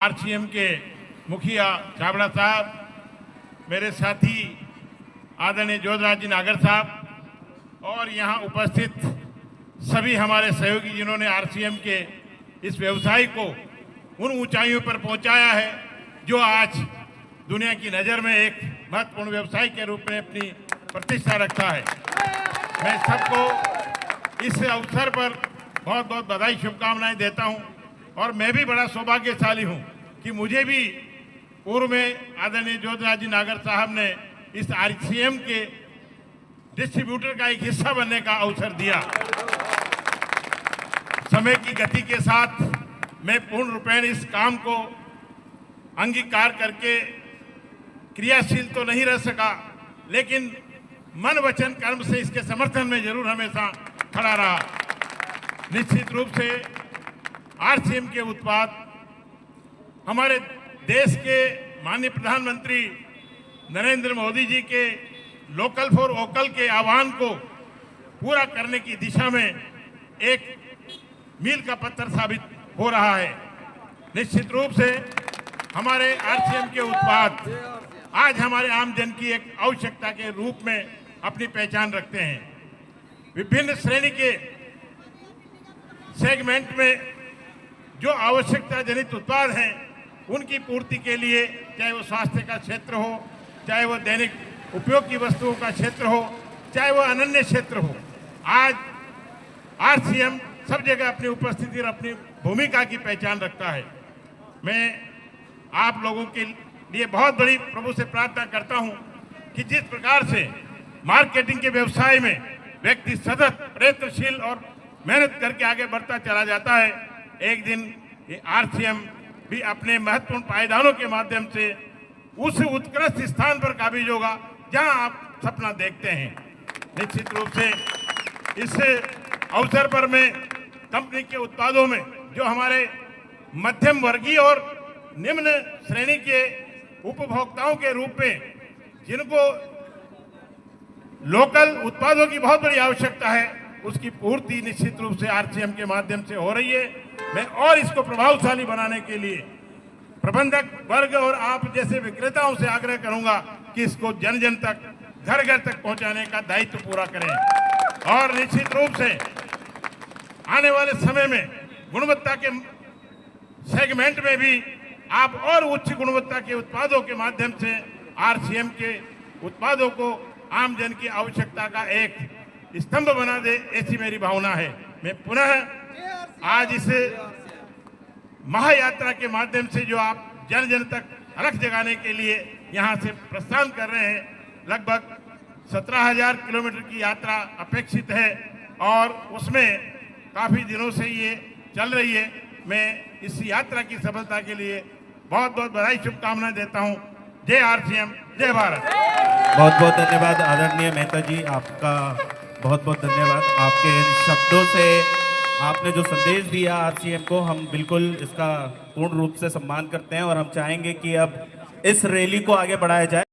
RCM के मुखिया छाबड़ा साहब, मेरे साथी आदरणीय ज्योतिराज जी नागर साहब और यहाँ उपस्थित सभी हमारे सहयोगी जिन्होंने आरसीएम के इस व्यवसाय को उन ऊंचाइयों पर पहुंचाया है जो आज दुनिया की नज़र में एक महत्वपूर्ण व्यवसाय के रूप में अपनी प्रतिष्ठा रखता है। मैं सबको इस अवसर पर बहुत बहुत बधाई शुभकामनाएं देता हूं और मैं भी बड़ा सौभाग्यशाली हूं कि मुझे भी पूर्व में आदरणीय ज्योतिराज जी नागर साहब ने इस आरसीएम के डिस्ट्रीब्यूटर का एक हिस्सा बनने का अवसर दिया। समय की गति के साथ मैं पूर्ण रूपेण इस काम को अंगीकार करके क्रियाशील तो नहीं रह सका, लेकिन मन वचन कर्म से इसके समर्थन में जरूर हमेशा खड़ा रहा। निश्चित रूप से आरसीएम के उत्पाद हमारे देश के माननीय प्रधानमंत्री नरेंद्र मोदी जी के लोकल फॉर वोकल के आह्वान को पूरा करने की दिशा में एक मील का पत्थर साबित हो रहा है। निश्चित रूप से हमारे आरसीएम के उत्पाद आज हमारे आम जन की एक आवश्यकता के रूप में अपनी पहचान रखते हैं। विभिन्न श्रेणी के सेगमेंट में जो आवश्यकता जनित उत्पाद हैं उनकी पूर्ति के लिए, चाहे वो स्वास्थ्य का क्षेत्र हो, चाहे वो दैनिक उपयोग की वस्तुओं का क्षेत्र हो, चाहे वो अनन्य क्षेत्र हो, आज आरसीएम सब जगह अपनी उपस्थिति और अपनी भूमिका की पहचान रखता है। मैं आप लोगों के लिए बहुत बड़ी प्रभु से प्रार्थना करता हूं कि जिस प्रकार से मार्केटिंग के व्यवसाय में व्यक्ति सतत प्रयत्नशील और मेहनत करके आगे बढ़ता चला जाता है, एक दिन ये आरसीएम भी अपने महत्वपूर्ण पायदानों के माध्यम से उस उत्कृष्ट स्थान पर काबिज होगा जहां आप सपना देखते हैं। निश्चित रूप से इस अवसर पर मैं कंपनी के उत्पादों में जो हमारे मध्यम वर्गीय और निम्न श्रेणी के उपभोक्ताओं के रूप में जिनको लोकल उत्पादों की बहुत बड़ी आवश्यकता है, उसकी पूर्ति निश्चित रूप से आरसीएम के माध्यम से हो रही है। मैं और इसको प्रभावशाली बनाने के लिए प्रबंधक वर्ग और आप जैसे विक्रेताओं से आग्रह करूंगा कि इसको जन जन तक, घर घर तक पहुंचाने का दायित्व पूरा करें और निश्चित रूप से आने वाले समय में गुणवत्ता के सेगमेंट में भी आप और उच्च गुणवत्ता के उत्पादों के माध्यम से आरसीएम के उत्पादों को आम जन की आवश्यकता का एक स्तंभ बना दे, ऐसी मेरी भावना है। मैं पुनः आज इस महायात्रा के माध्यम से जो आप जन जन तक अलख जगाने के लिए यहाँ से प्रस्थान कर रहे हैं, लगभग 17,000 किलोमीटर की यात्रा अपेक्षित है और उसमें काफी दिनों से ये चल रही है। मैं इस यात्रा की सफलता के लिए बहुत बहुत बधाई शुभकामनाएं देता हूं। जय आरसीएम, जय भारत। बहुत बहुत धन्यवाद आदरणीय मेहता जी, आपका बहुत बहुत धन्यवाद। आपके इन शब्दों से आपने जो संदेश दिया आरसीएम को, हम बिल्कुल इसका पूर्ण रूप से सम्मान करते हैं और हम चाहेंगे कि अब इस रैली को आगे बढ़ाया जाए।